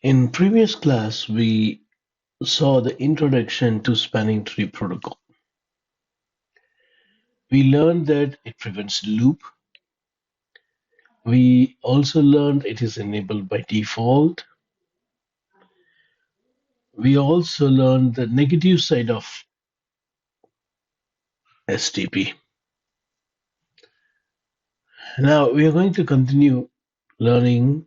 In previous class, we saw the introduction to spanning tree protocol. We learned that it prevents loop. We also learned it is enabled by default. We also learned the negative side of STP. Now we are going to continue learning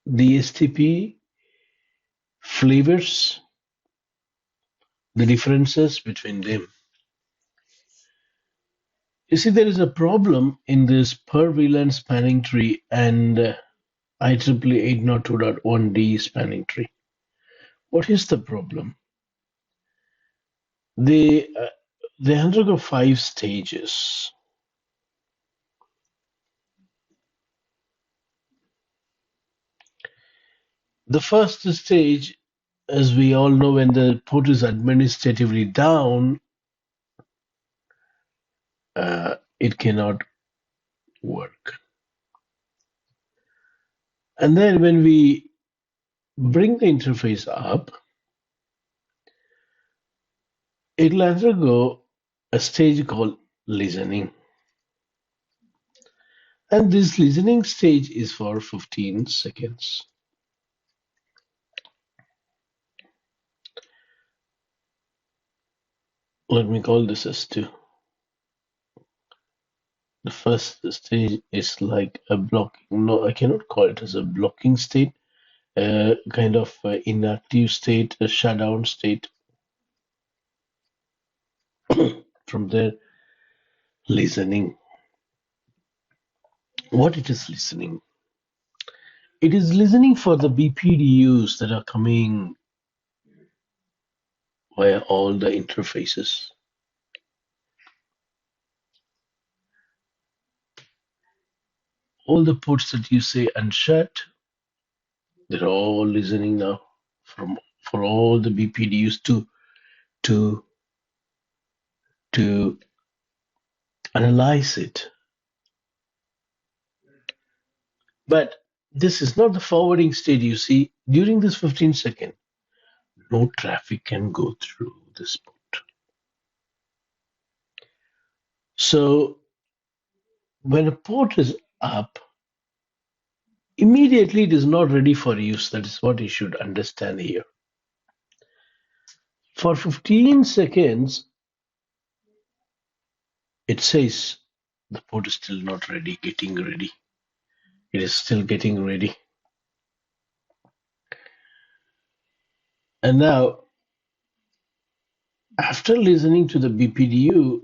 the STP flavors, the differences between them. You see, there is a problem in this per VLAN spanning tree and IEEE 802.1d spanning tree. What is the problem? They undergo 5 stages. The first stage, as we all know, when the port is administratively down, it cannot work. And then when we bring the interface up, it'll undergo a stage called listening. And this listening stage is for 15 seconds. Let me call this as 2. The first stage is like a blocking. No, I cannot call it as a blocking state. Kind of inactive state, a shutdown state. From there, listening. What it is listening? It is listening for the BPDUs that are coming via all the interfaces. All the ports that you say unshut, they're all listening now for all the BPDUs to analyze it. But this is not the forwarding state. You see, during this 15 second, no traffic can go through this port. So when a port is up, immediately it is not ready for use. That is what you should understand here. For 15 seconds, it says the port is still not ready, getting ready. It is still getting ready. And now, after listening to the BPDU,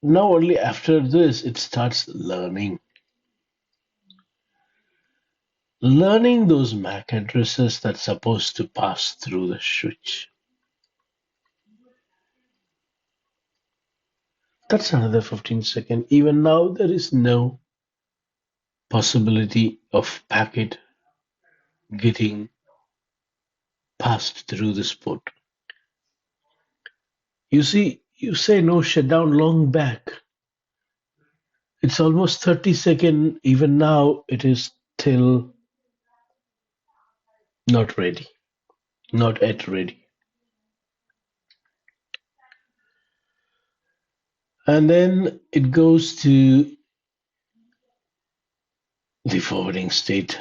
now only after this, it starts learning. Learning those MAC addresses that's supposed to pass through the switch. That's another 15 seconds. Even now, there is no possibility of packet getting passed through this port. You see, you say no shutdown long back. It's almost 30 seconds. Even now, it is still not ready, not yet ready. And then it goes to the forwarding state.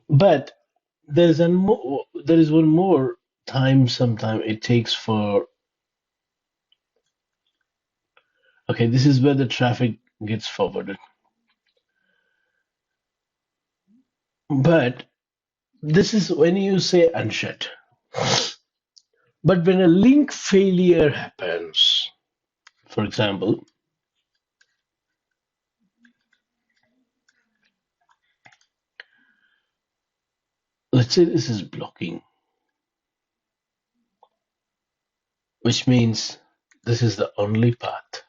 But there is one more time sometime it takes for. Okay, this is where the traffic gets forwarded. But this is when you say unshut. But when a link failure happens, for example, let's say this is blocking, which means this is the only path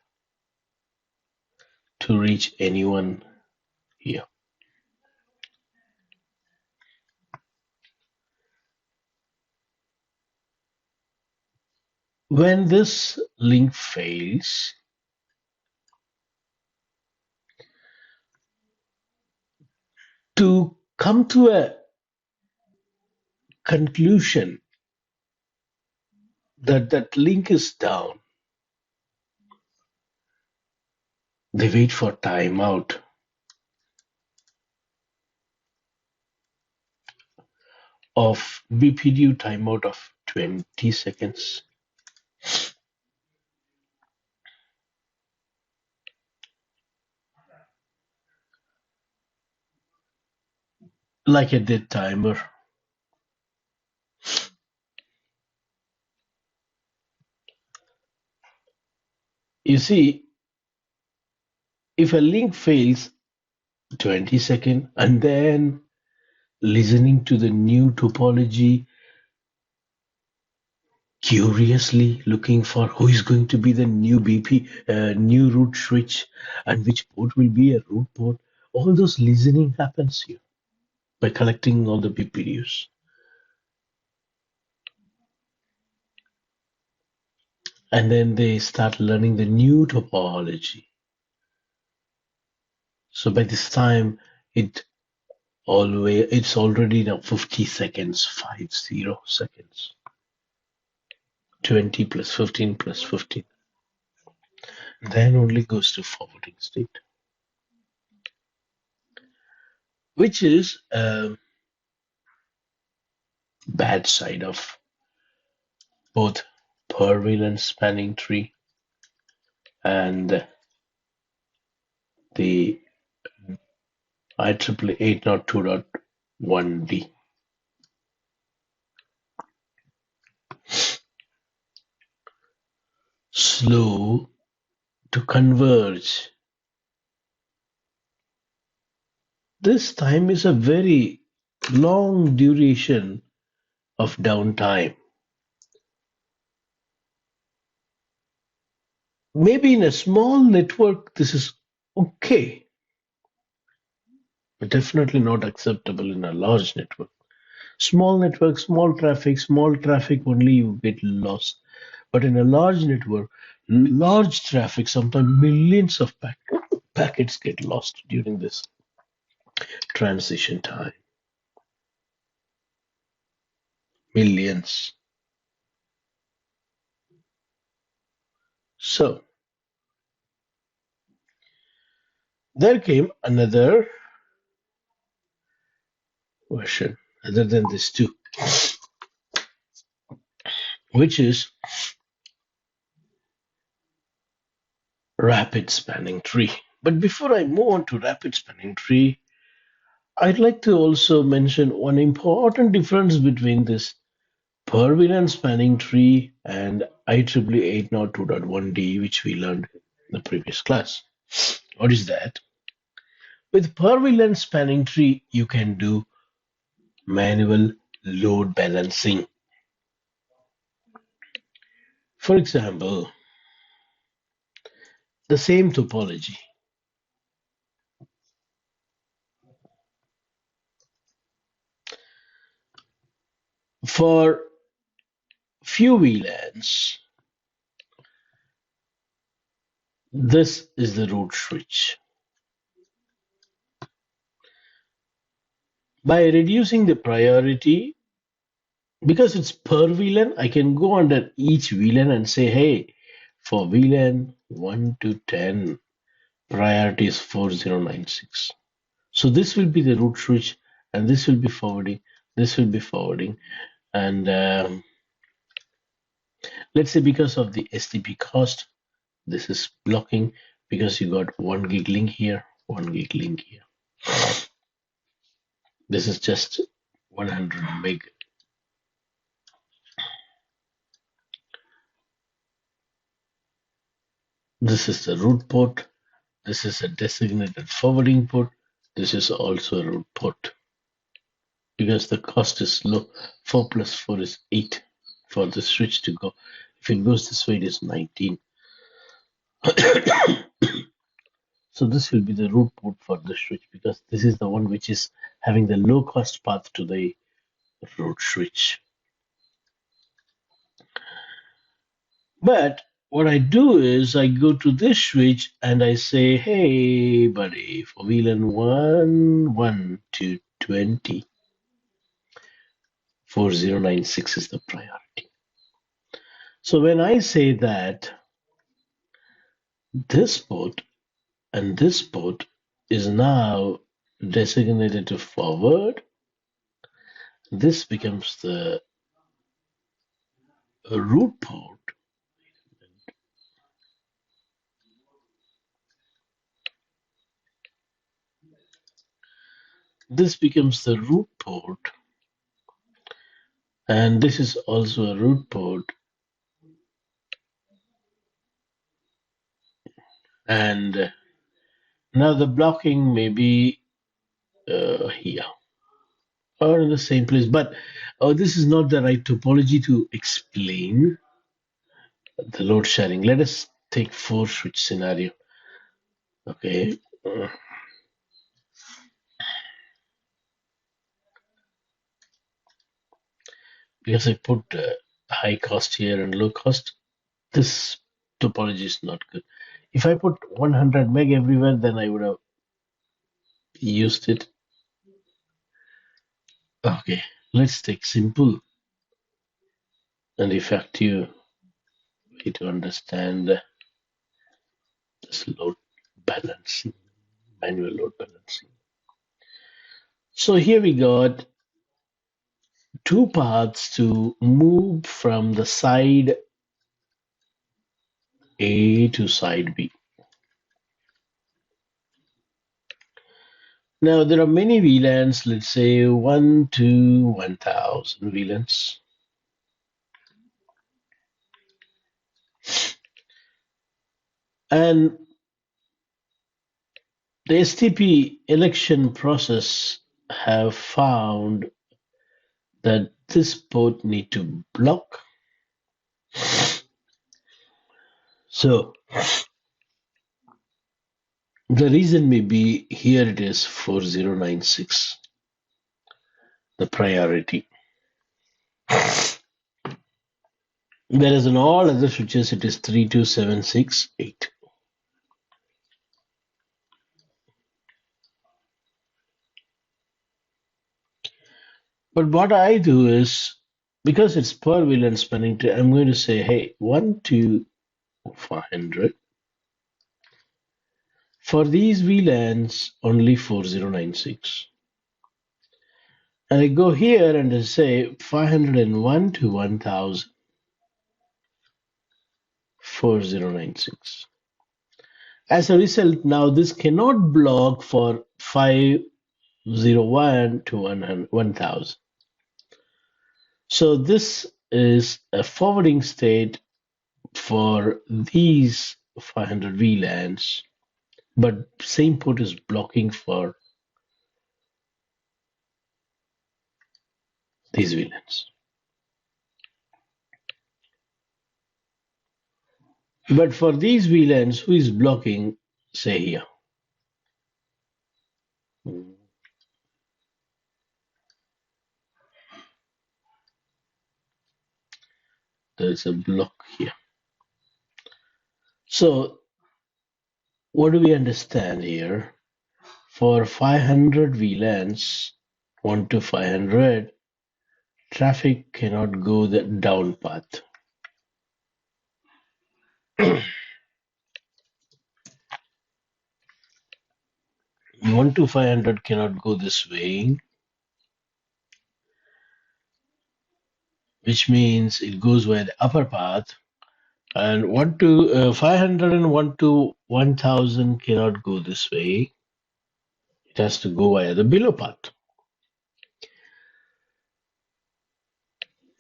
to reach anyone here. When this link fails, to come to a conclusion that that link is down, they wait for timeout of BPDU timeout of 20 seconds. Like a dead timer. You see, if a link fails 20 seconds and then listening to the new topology, curiously looking for who is going to be the new new root switch, and which port will be a root port. All those listening happens here by collecting all the BPDUs. And then they start learning the new topology. So by this time, it's already now 50 seconds, 50 seconds. 20 plus 15 plus 15. Then only goes to forwarding state, which is a bad side of both per-valence spanning tree and the IEEE 802.1d. Slow to converge. This time is a very long duration of downtime. Maybe in a small network, this is okay, but definitely not acceptable in a large network. Small network, small traffic only you get lost. But in a large network, large traffic, sometimes millions of packets get lost during this transition time. Millions. So there came another version other than this two, which is rapid spanning tree. But before I move on to rapid spanning tree, I'd like to also mention one important difference between this per-VLAN spanning tree and IEEE 802.1d, which we learned in the previous class. What is that? With per-VLAN spanning tree, you can do manual load balancing. For example, the same topology. For few VLANs, this is the root switch. By reducing the priority, because it's per VLAN, I can go under each VLAN and say, hey, for VLAN 1 to 10, priority is 4096. So this will be the root switch, and this will be forwarding, this will be forwarding. And let's say because of the STP cost, this is blocking because you got 1 gig link here, 1 gig link here. This is just 100 meg. This is the root port. This is a designated forwarding port. This is also a root port because the cost is low. 4 plus 4 is 8 for the switch to go. If it goes this way, it is 19. So this will be the root port for the switch because this is the one which is having the low cost path to the root switch. But what I do is I go to this switch and I say, hey, buddy, for VLAN 1 to 20, 4096 is the priority. So when I say that this port and this port is now designated to forward, this becomes the root port. This becomes the root port, and this is also a root port. And now the blocking may be here or in the same place, but this is not the right topology to explain the load sharing. Let us take 4 switch scenario. Okay. Because I put high cost here and low cost, this topology is not good. If I put 100 meg everywhere, then I would have used it. Okay, let's take simple and effective way to understand this load balancing, manual load balancing. So here we got 2 paths to move from the side A to side B. Now there are many VLANs, let's say 1 to 1000 VLANs. And the STP election process have found that this port need to block. So the reason may be here it is 4096, the priority. Whereas in all other switches it is 32768. But what I do is, because it's per VLAN spanning tree, I'm going to say, hey, 1 to 500. For these VLANs, only 4096. And I go here and I say 501 to 1000, 4096. As a result, now this cannot block for 501 to 1000. So this is a forwarding state for these 500 VLANs, but same port is blocking for these VLANs. But for these VLANs, who is blocking, say here? There's a block here. So what do we understand here? For 500 VLANs, 1 to 500, traffic cannot go the down path. 1 to 500 cannot go this way, which means it goes via the upper path. And 1 to 500 and 1 to 1000 cannot go this way. It has to go via the below path.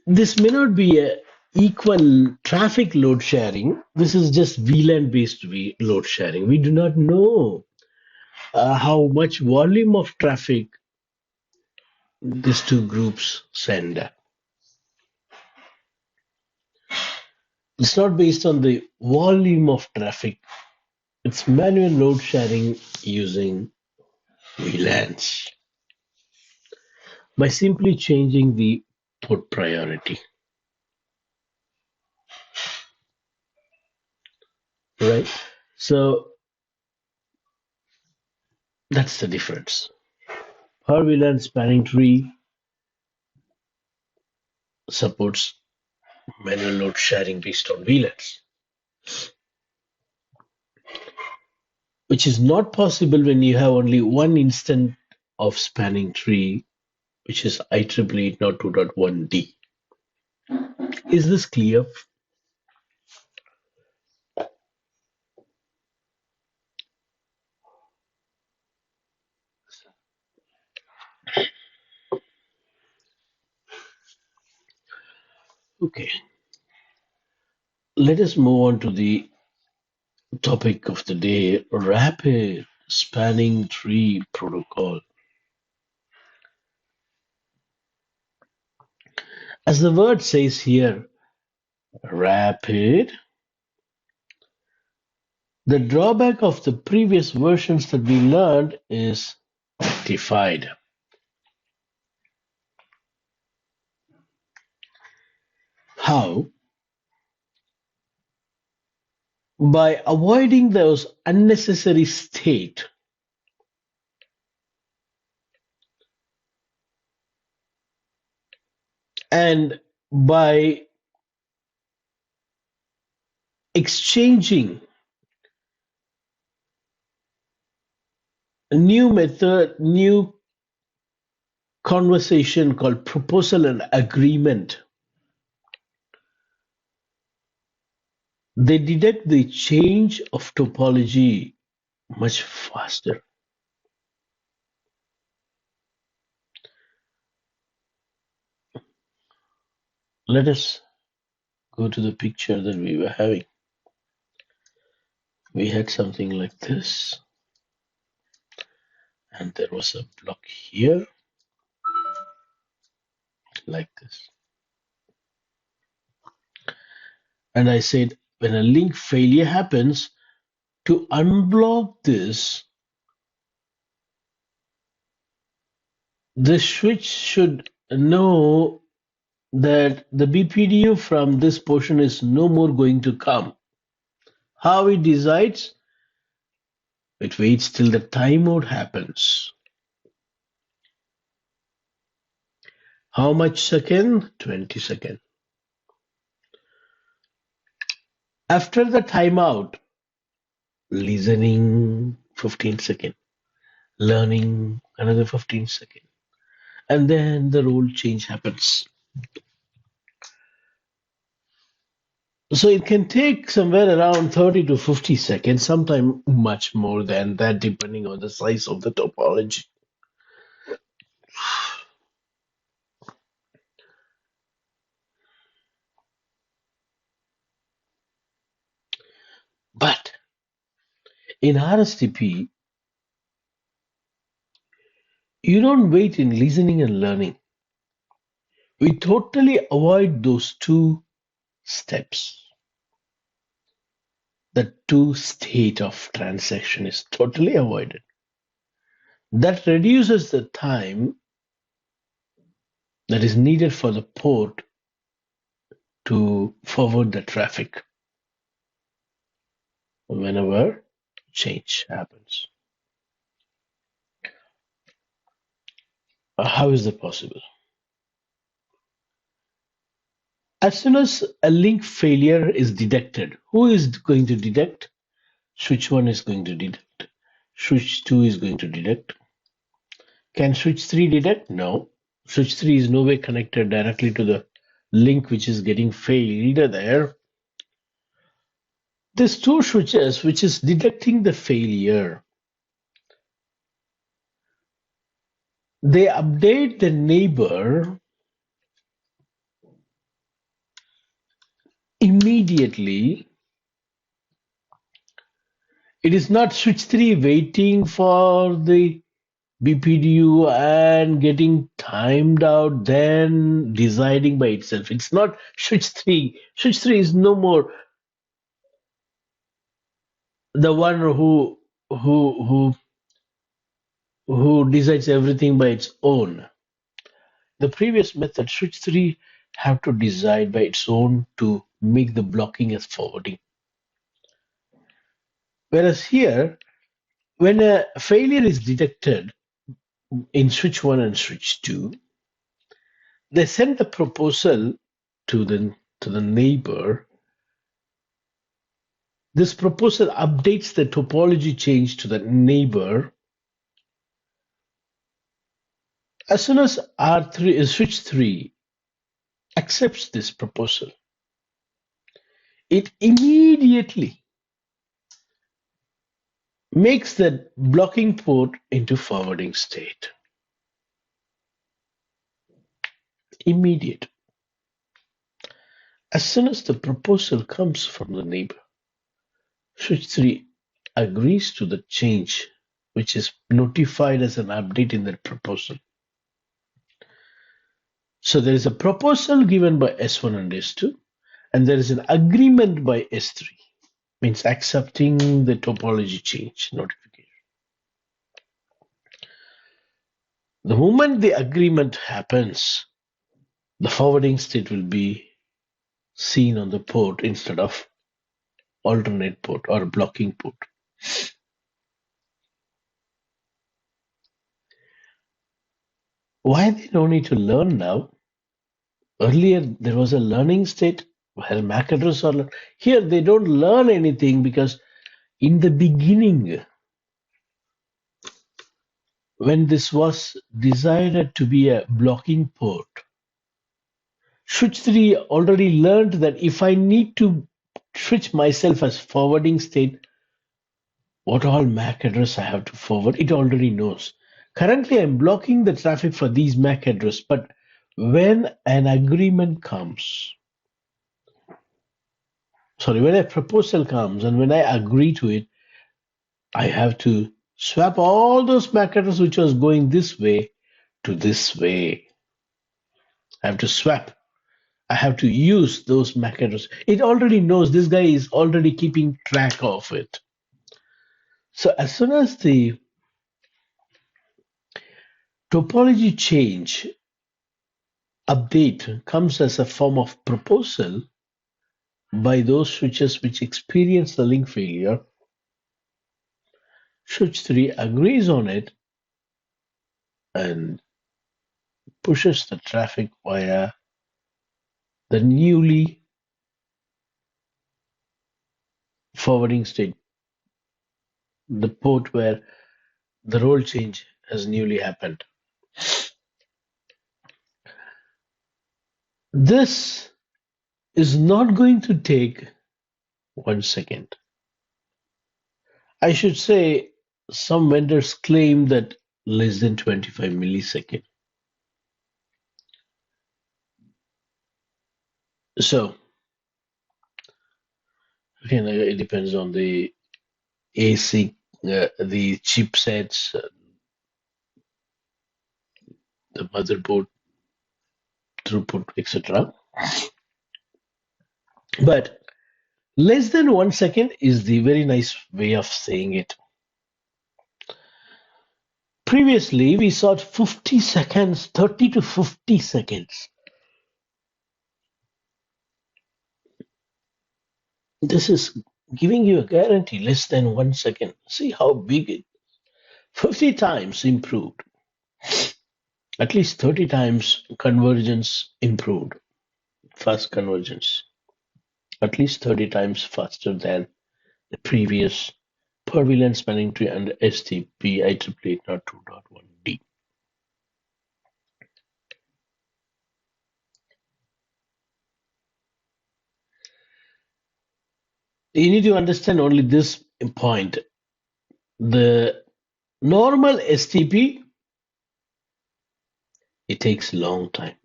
This may not be a equal traffic load sharing. This is just VLAN based load sharing. We do not know how much volume of traffic these two groups send. It's not based on the volume of traffic. It's manual load sharing using VLANs by simply changing the port priority. right? So that's the difference. Per VLAN spanning tree supports manual node sharing based on VLANs, which is not possible when you have only one instance of spanning tree, which is IEEE not 2.1D. Is this clear? Okay, let us move on to the topic of the day, rapid spanning tree protocol. As the word says here, rapid, the drawback of the previous versions that we learned is rectified. How? By avoiding those unnecessary state and by exchanging a new method, new conversation called proposal and agreement, they detect the change of topology much faster. Let us go to the picture that we were having. We had something like this, and there was a block here, like this. And I said, when a link failure happens, to unblock this, the switch should know that the BPDU from this portion is no more going to come. How it decides? It waits till the timeout happens. How much second? 20 seconds. After the timeout, listening 15 seconds, learning another 15 seconds, and then the role change happens. So it can take somewhere around 30 to 50 seconds, sometimes much more than that, depending on the size of the topology. But in RSTP, you don't wait in listening and learning. We totally avoid those two steps. The two state of transaction is totally avoided. That reduces the time that is needed for the port to forward the traffic whenever change happens. How is that possible? As soon as a link failure is detected, who is going to detect? Switch 1 is going to detect. Switch 2 is going to detect. Can switch 3 detect? No. Switch 3 is no way connected directly to the link which is getting failed there. These two switches which is detecting the failure, they update the neighbor immediately. It is not switch 3 waiting for the BPDU and getting timed out, then deciding by itself. It's not switch 3. Switch 3 is no more the one who who decides everything by its own. The previous method, switch 3, have to decide by its own to make the blocking as forwarding. Whereas here, when a failure is detected in switch 1 and switch 2, they send the proposal to the neighbor. This proposal updates the topology change to the neighbor. As soon as R3 switch 3 accepts this proposal, it immediately makes that blocking port into forwarding state. Immediate. As soon as the proposal comes from the neighbor, switch 3 agrees to the change, which is notified as an update in the proposal. So there is a proposal given by S1 and S2, and there is an agreement by S3, means accepting the topology change notification. The moment the agreement happens, the forwarding state will be seen on the port instead of alternate port or blocking port. Why they don't need to learn now? Earlier there was a learning state where MAC address are here they don't learn anything because in the beginning when this was decided to be a blocking port, switch 3 already learned that if I need to switch myself as forwarding state, what all MAC address I have to forward, it already knows. Currently, I'm blocking the traffic for these MAC address, but when an agreement comes, when a proposal comes and when I agree to it, I have to swap all those MAC address which was going this way to this way. I have to swap. I have to use those MAC address. It already knows this guy is already keeping track of it. So as soon as the topology change update comes as a form of proposal by those switches which experience the link failure, switch 3 agrees on it and pushes the traffic via the newly forwarding state, the port where the role change has newly happened. This is not going to take 1 second. I should say some vendors claim that less than 25 milliseconds. So again, it depends on the ASIC, the chipsets, the motherboard throughput, etc. But less than 1 second is the very nice way of saying it. Previously, we saw 50 seconds, 30 to 50 seconds. This is giving you a guarantee less than 1 second. See how big it is. 50 times improved. At least 30 times convergence improved. Fast convergence. At least 30 times faster than the previous per VLAN spanning tree and STP IEEE 802.1d. You need to understand only this point. The normal STP, it takes a long time.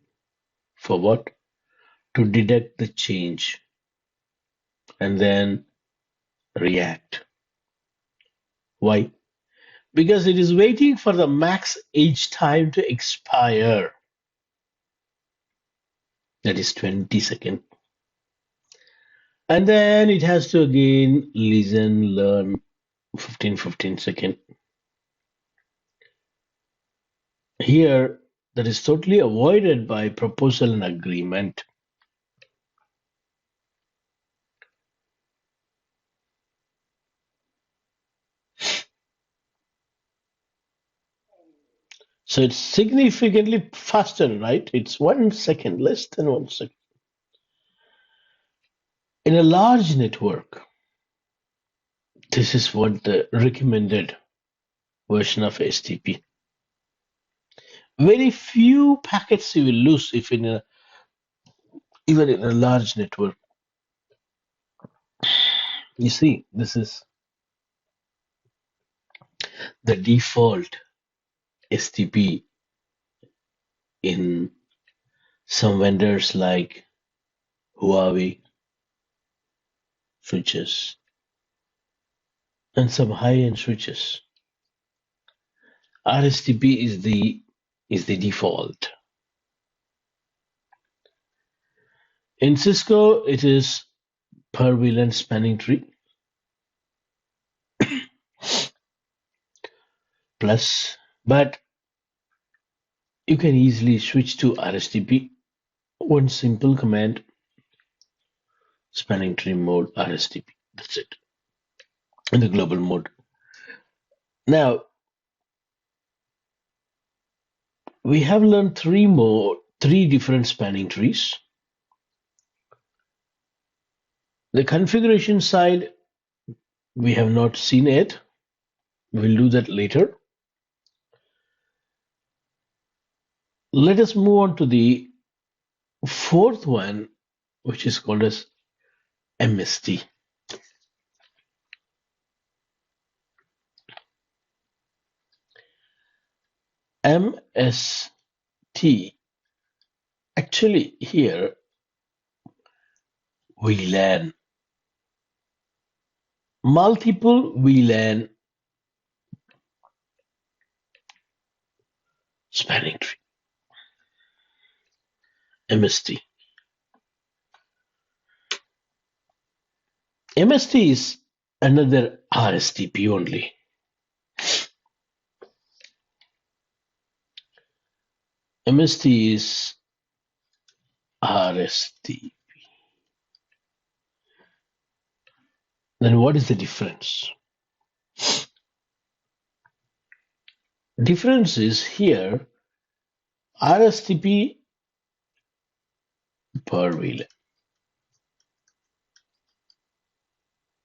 For what? To detect the change and then react. Why? Because it is waiting for the max age time to expire. That is 20 seconds. And then it has to again listen, learn 15 seconds. Here, that is totally avoided by proposal and agreement. So it's significantly faster, right? It's 1 second, less than 1 second. In a large network, this is what the recommended version of STP. Very few packets you will lose if even in a large network. You see, this is the default STP in some vendors like Huawei switches and some high-end switches. RSTP is the default. In Cisco, it is per VLAN spanning tree plus, but you can easily switch to RSTP. One simple command, spanning tree mode RSTP. That's it. In the global mode. Now we have learned three different spanning trees. The configuration side we have not seen it. We'll do that later. Let us move on to the fourth one, which is called as MST. MST, actually here VLAN, multiple VLAN spanning tree, MST. MST is another RSTP only. MST is RSTP. Then what is the difference? Difference is here RSTP per VLAN.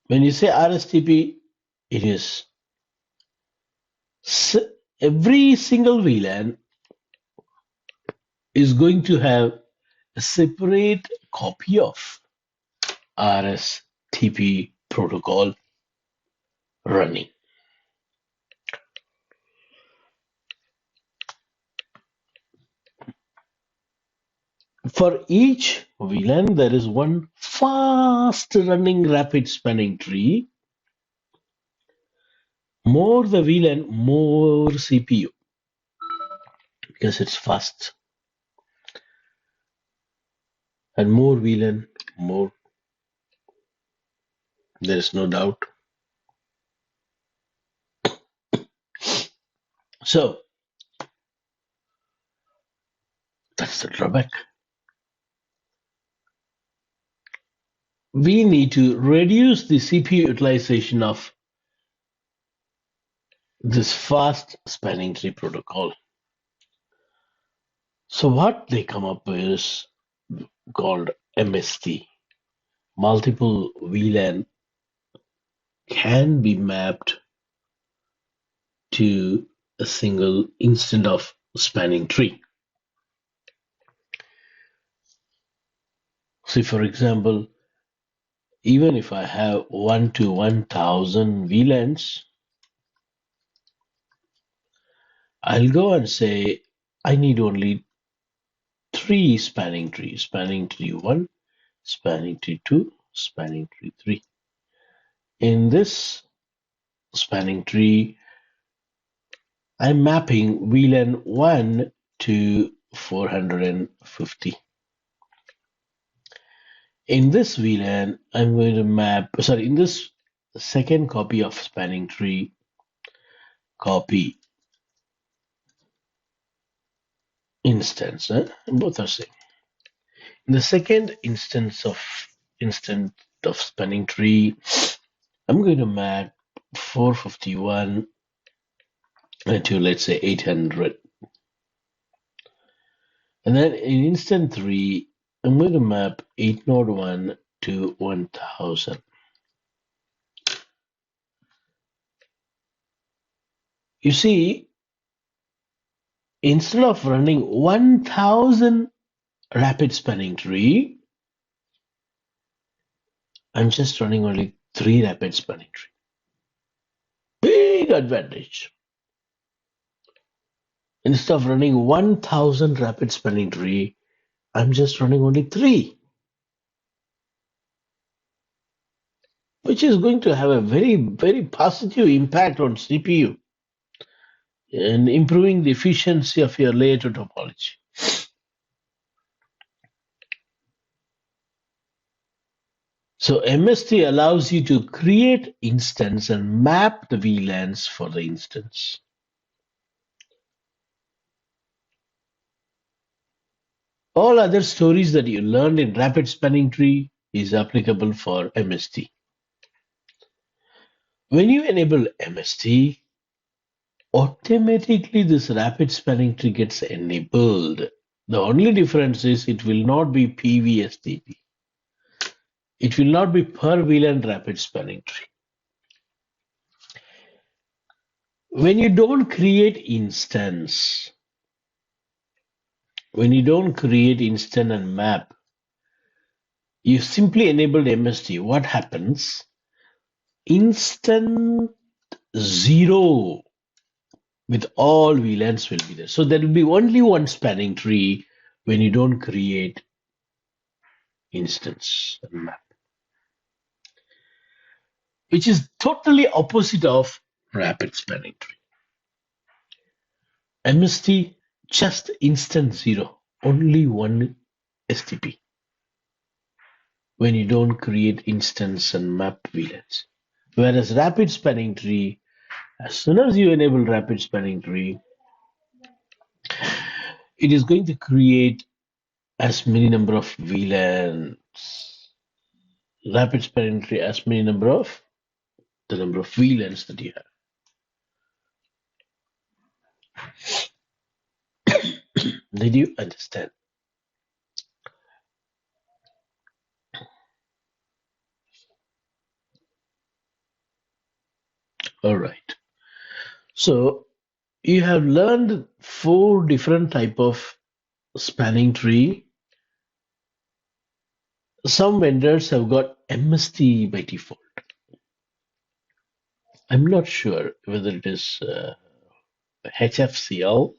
When you say RSTP, it is every single VLAN is going to have a separate copy of RSTP protocol running. For each VLAN, there is one fast running rapid spanning tree. More the VLAN, more CPU because it's fast. And more VLAN, more. There is no doubt. So that's the drawback. We need to reduce the CPU utilization of this fast spanning tree protocol. So what they come up with is called MST. Multiple VLAN can be mapped to a single instant of spanning tree. See, for example, even if I have 1 to 1000 VLANs, I'll go and say I need only 3 spanning trees: spanning tree 1, spanning tree 2, spanning tree 3. In this spanning tree, I'm mapping VLAN 1 to 450. In this VLAN, I'm going to in this second copy of spanning tree, copy instance, both are same. In the second instant of spanning tree, I'm going to map 451 to, let's say, 800. And then in instant 3, I'm going to map 801 to 1000. You see, instead of running 1000 rapid spanning tree, I'm just running only 3 rapid spanning tree. Big advantage. Instead of running 1000 rapid spanning tree, I'm just running only 3, which is going to have a very, very positive impact on CPU and improving the efficiency of your layer 2 topology. So MST allows you to create instance and map the VLANs for the instance. All other stories that you learned in rapid spanning tree is applicable for MST. When you enable MST, automatically this rapid spanning tree gets enabled. The only difference is it will not be PVSTP. It will not be per VLAN rapid spanning tree. When you don't create instance, and map, you simply enabled MST. What happens? Instant 0 with all VLANs will be there. So there will be only one spanning tree when you don't create instance and map, which is totally opposite of rapid spanning tree. MST, just instant 0, only one STP when you don't create instance and map VLANs. Whereas rapid spanning tree, as soon as you enable rapid spanning tree, it is going to create as many number of VLANs. Rapid spanning tree as many number of the number of VLANs that you have. Did you understand? All right. So you have learned 4 different type of spanning tree. Some vendors have got MST by default. I'm not sure whether it is HFCL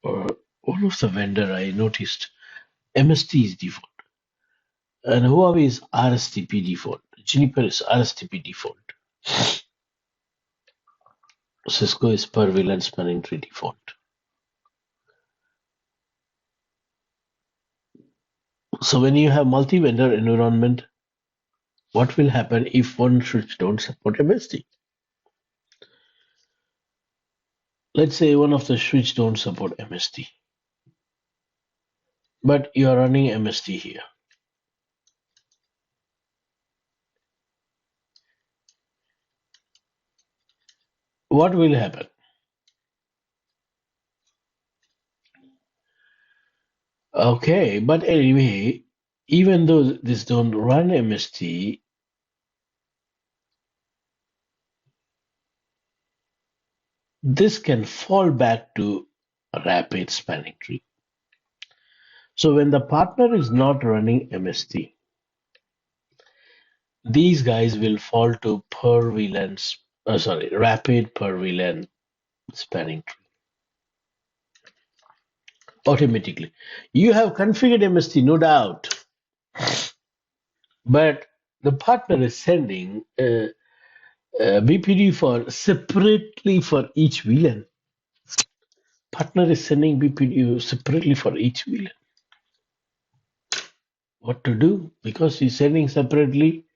or one of the vendor I noticed MST is default. And Huawei is RSTP default. Juniper is RSTP default. Cisco is per VLAN spanning tree default. So when you have multi-vendor environment, what will happen if one switch don't support MST? Let's say one of the switch don't support MST, but you are running MST here. What will happen? Okay, but anyway, even though this don't run MST, this can fall back to a rapid spanning tree. So when the partner is not running MST, these guys will fall to rapid per VLAN spanning tree automatically. You have configured MST, no doubt, but the partner is sending BPD for separately for each VLAN. Partner is sending BPD separately for each VLAN. What to do? Because he's sending separately,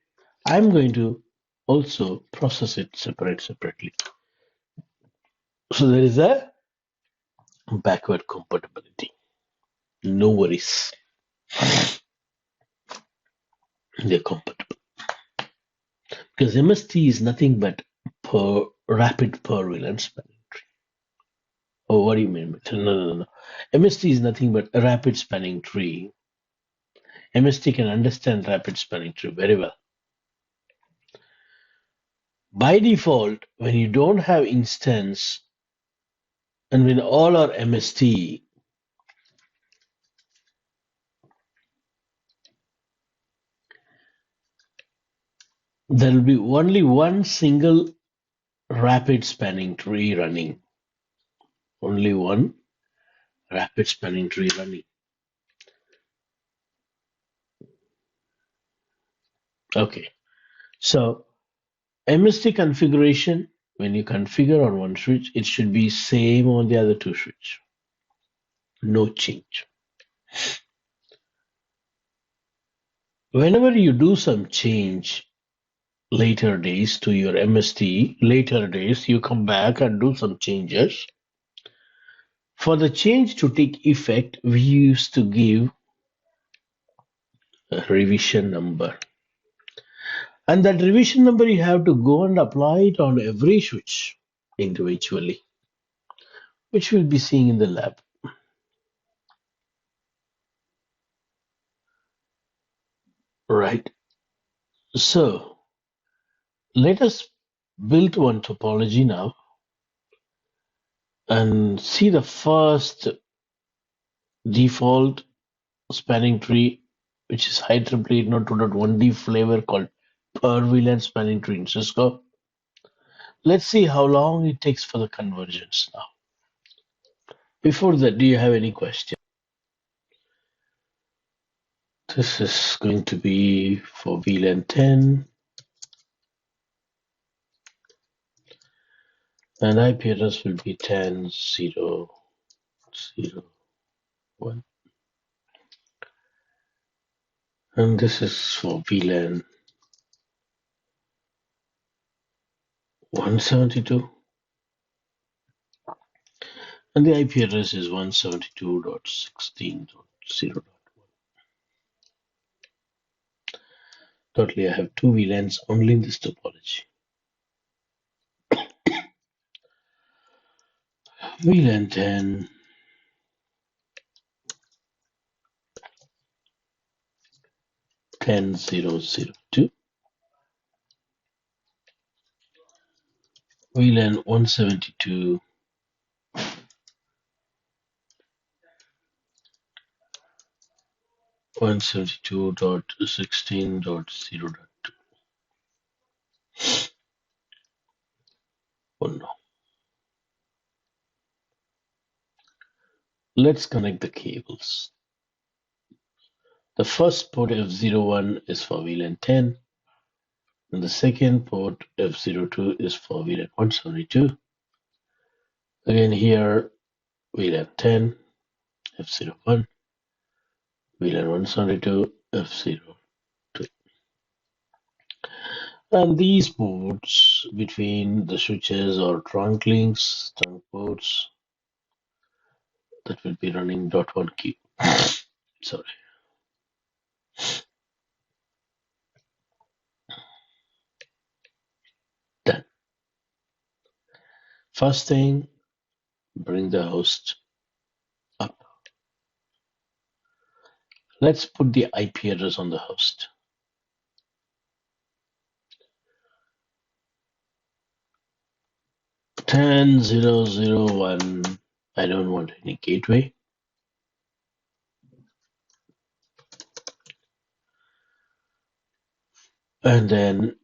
I'm going to also process it separately. So there is a backward compatibility. No worries. They're compatible. Because MST is nothing but rapid per VLAN spanning tree. Oh, what do you mean? No. MST is nothing but a rapid spanning tree. MST can understand rapid spanning tree very well. By default, when you don't have instance and when all are MST, there will be only one single rapid spanning tree running. Only one rapid spanning tree running. Okay. So MST configuration, when you configure on one switch, it should be same on the other two switch. No change. Whenever you do some change later days to your MST, later days, you come back and do some changes. For the change to take effect, we used to give a revision number. And that revision number you have to go and apply it on every switch individually, which we'll be seeing in the lab. Right. So let us build one topology now and see the first default spanning tree, which is IEEE 802.1d flavor called per VLAN spanning tree in Cisco. Let's see how long it takes for the convergence now. Before that, do you have any question? This is going to be for VLAN 10 and IP address will be 10.0.0.1 and this is for VLAN 172 and the IP address is 172.16.0. Totally, I have two VLANs only in this topology. VLAN 10, 10.0.0.2, VLAN 172, 172.16.0.2. Oh no. Let's connect the cables. The first port F01 is for VLAN 10, and the second port F02 is for VLAN 172. Again here, VLAN 10, F01, VLAN 172, F02. And these ports between the switches or trunk links, trunk ports that will be running .1 queue. Sorry. Done. First thing, bring the host up. Let's put the IP address on the host. 10.0.0.1. I don't want any gateway. And then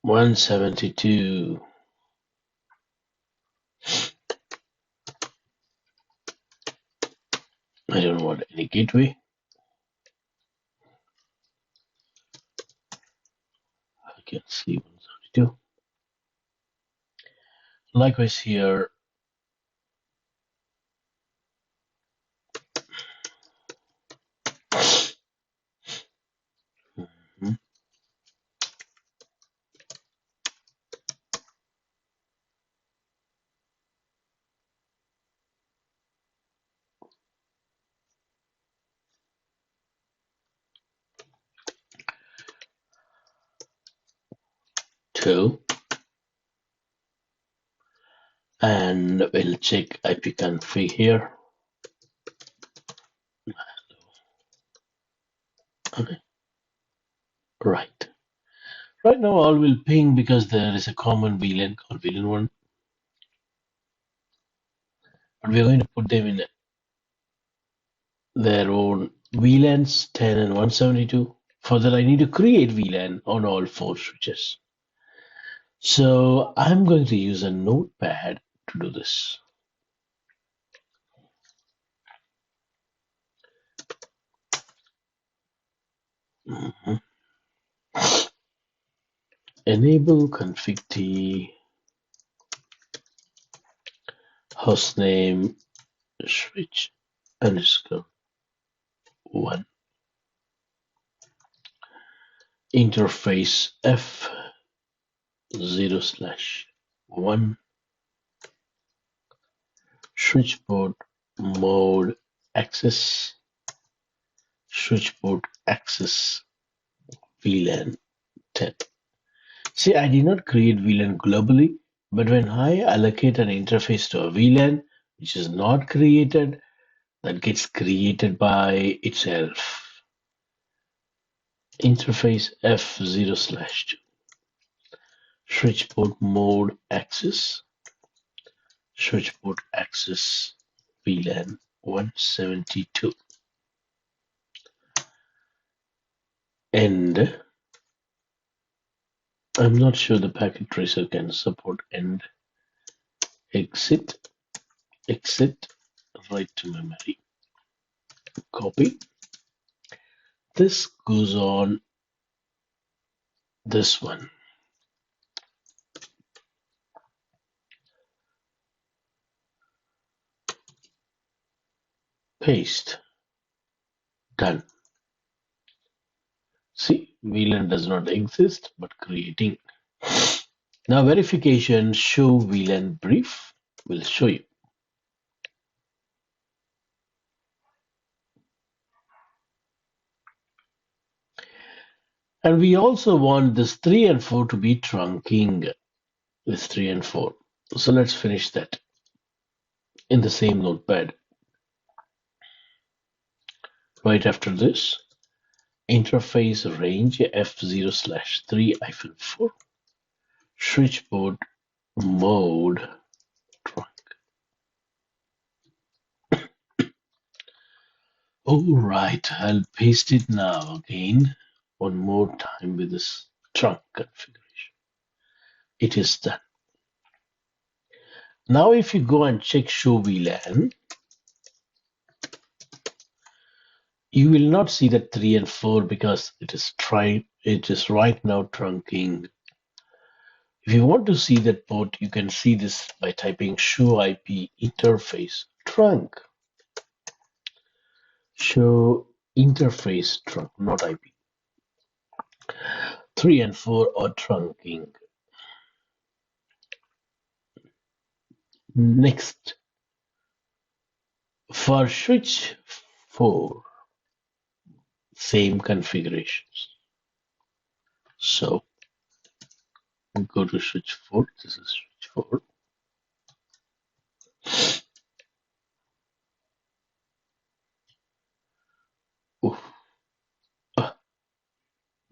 172. I don't want any gateway. I can see 172. Likewise here. Mhm. 2. and we'll check ipconfig here. Okay. Right. Right now all will ping because there is a common VLAN called VLAN1, but we're going to put them in their own VLANs 10 and 172. For that I need to create VLAN on all 4 switches. So I'm going to use a notepad to do this. Mhm. Enable config t hostname switch underscore 1 interface f0/1 switch port mode access switch port access VLAN 10. See, I did not create VLAN globally, but when I allocate an interface to a VLAN which is not created, that gets created by itself. Interface f0/2 switch port mode access switch port access VLAN 172 and I'm not sure the packet tracer can support end exit write to memory copy. This goes on this one. Paste. Done. See, VLAN does not exist, but creating. Now verification show VLAN brief will show you. And we also want this 3 and 4 to be trunking. This 3 and 4. So let's finish that in the same notepad. Right after this, interface range f0/3-4 switch port mode trunk. All right, I'll paste it now again one more time with this trunk configuration. It is done. Now if you go and check show VLAN, you will not see that 3 and 4 because it is right now trunking. If you want to see that port, you can see this by typing show IP interface trunk. Show interface trunk, not IP. 3 and 4 are trunking. Next, for switch 4, same configurations. So go to switch 4. This is switch 4. Oof.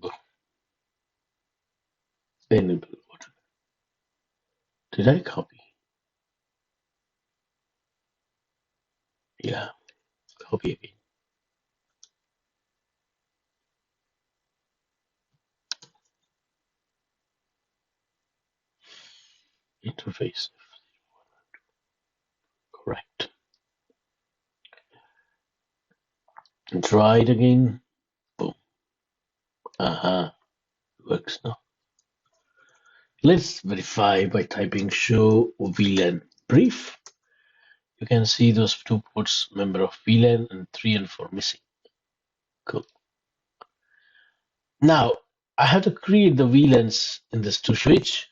Go. Enable. Did I copy? Yeah, copy again. Interface. Correct. Try it again. Boom. Works now. Let's verify by typing show VLAN brief. You can see those 2 ports, member of VLAN, and 3 and 4 missing. Cool. Now, I have to create the VLANs in this to switch.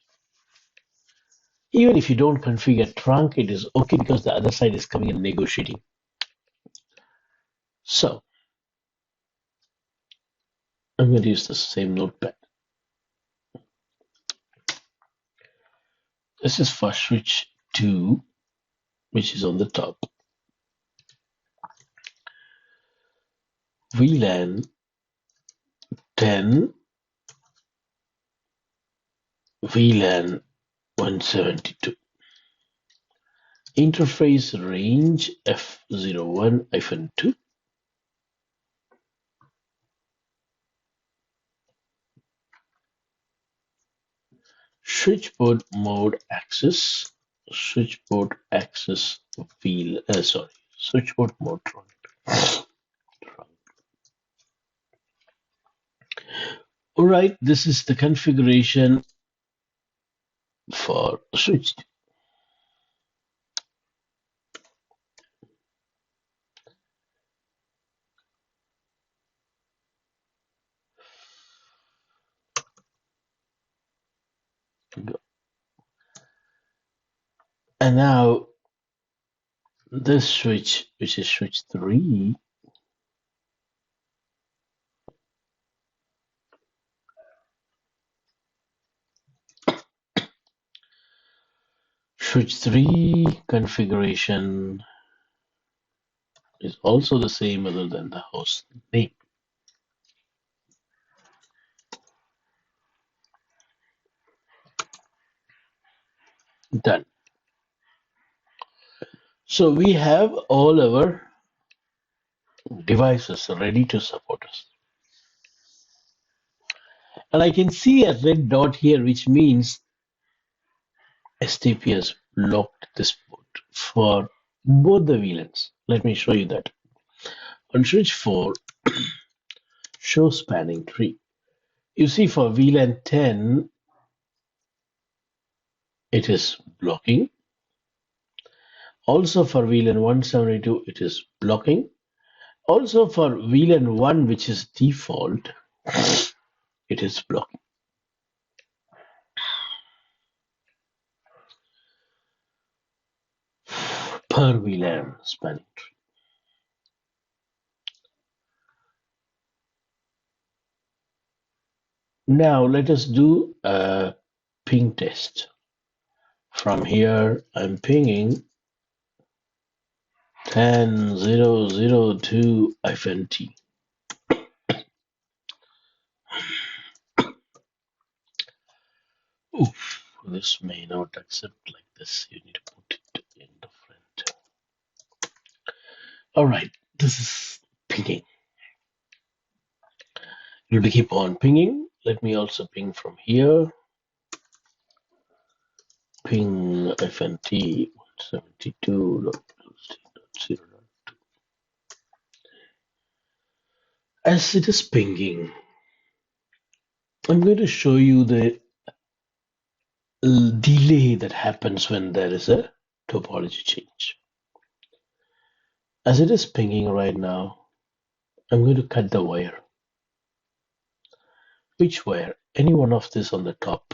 Even if you don't configure trunk, it is okay because the other side is coming and negotiating. So, I'm going to use the same notepad. This is for switch 2. which is on the top. VLAN 10, VLAN 172. Interface range F01-2. Switchboard mode access. Switchboard access switchboard mode trunk. All right, this is the configuration for switch. And now this switch, which is switch 3, switch 3 configuration is also the same other than the host name. Done. So we have all our devices ready to support us. And I can see a red dot here, which means STP has locked this port for both the VLANs. Let me show you that. On switch 4, show spanning tree. You see for VLAN 10, it is blocking. Also for VLAN 172, it is blocking. Also for VLAN 1, which is default, it is blocking. Per VLAN spanning tree. Now let us do a ping test. From here, I'm pinging 10.0.0.2-T. Oof, this may not accept like this. You need to put it in different. All right, this is pinging. It will keep on pinging. Let me also ping from here. Ping FNT 172.0.0. As it is pinging, I'm going to show you the delay that happens when there is a topology change. As it is pinging right now, I'm going to cut the wire. Which wire? Any one of this on the top.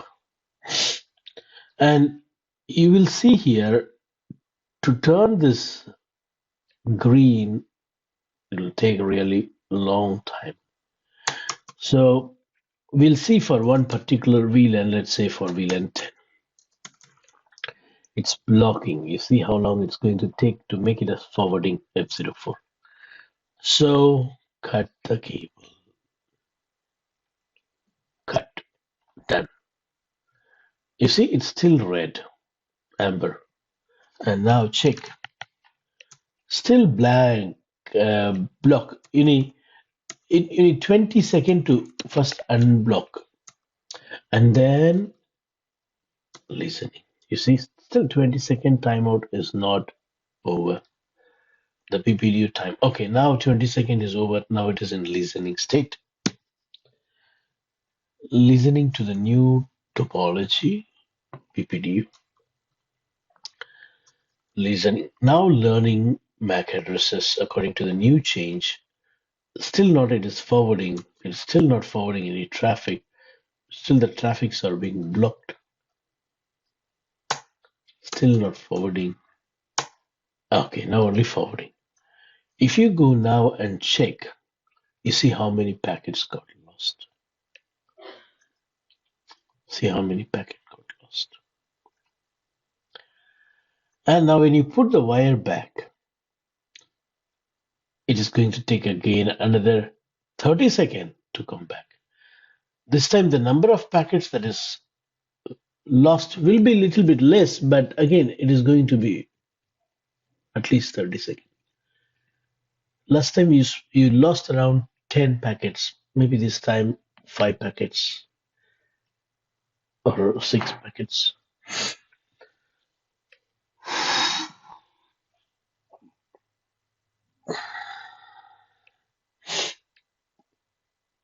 And you will see here, to turn this green, it will take a really long time. So we'll see for one particular VLAN, let's say for VLAN 10. It's blocking. You see how long it's going to take to make it a forwarding F04. So cut the cable. Cut. Done. You see, it's still red, amber. And now check. Still blank, block. You need 20 seconds to first unblock. And then listening. You see, still 20-second timeout is not over. The PPDU time. Okay, now 20 seconds is over. Now it is in listening state. Listening to the new topology, PPDU. Listening. Now learning MAC addresses according to the new change. Still not it is forwarding. It's still not forwarding any traffic. Still the traffics are being blocked. Still not forwarding. Okay, now only forwarding. If you go now and check, you see how many packets got lost. See how many packets got lost. And now when you put the wire back, it is going to take again another 30 seconds to come back. This time the number of packets that is lost will be a little bit less, but again it is going to be at least 30 seconds. Last time you lost around 10 packets, maybe this time 5 packets or 6 packets.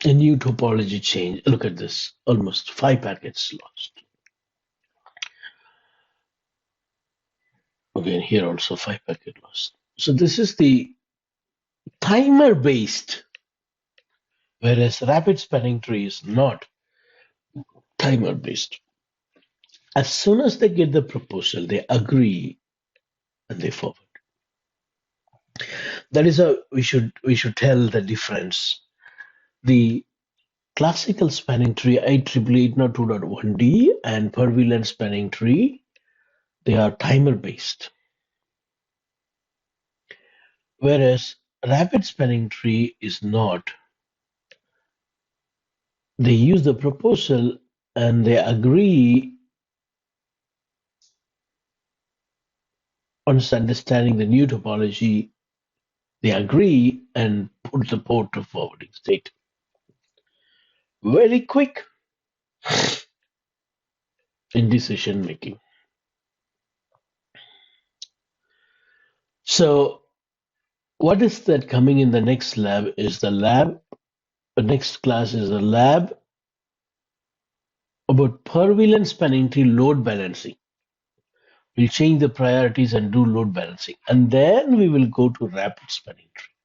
A new topology change. Look at this, almost 5 packets lost. Again, here also 5 packet lost. So this is the timer based, whereas rapid spanning tree is not timer based. As soon as they get the proposal, they agree and they forward. That is how we should tell the difference. The classical spanning tree IEEE 802.1d and per-VLAN spanning tree, they are timer based. Whereas rapid spanning tree is not. They use the proposal and they agree on understanding the new topology. They agree and put the port to forwarding state. Very quick in decision making. So what is that coming in the next lab is the next class is a lab about per-VLAN spanning tree load balancing. We'll change the priorities and do load balancing. And then we will go to rapid spanning tree.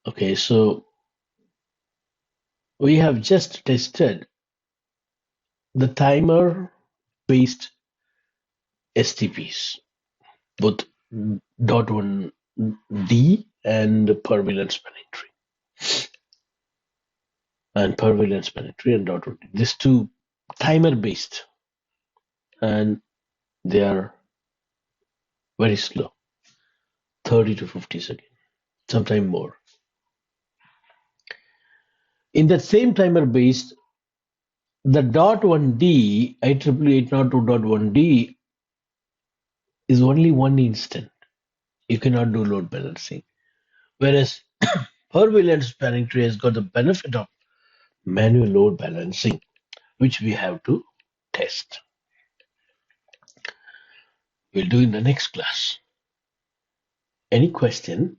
Okay, so we have just tested the timer based STPs, both .1d and per-VLAN spanning tree. And per-VLAN spanning tree and .1d. These two timer based and they are very slow, 30 to 50 seconds, sometime more. In that same timer based, the .1d, IEEE 802.1d is only one instant. You cannot do load balancing. Whereas per-VLAN spanning tree has got the benefit of manual load balancing, which we have to test. We'll do in the next class. Any question?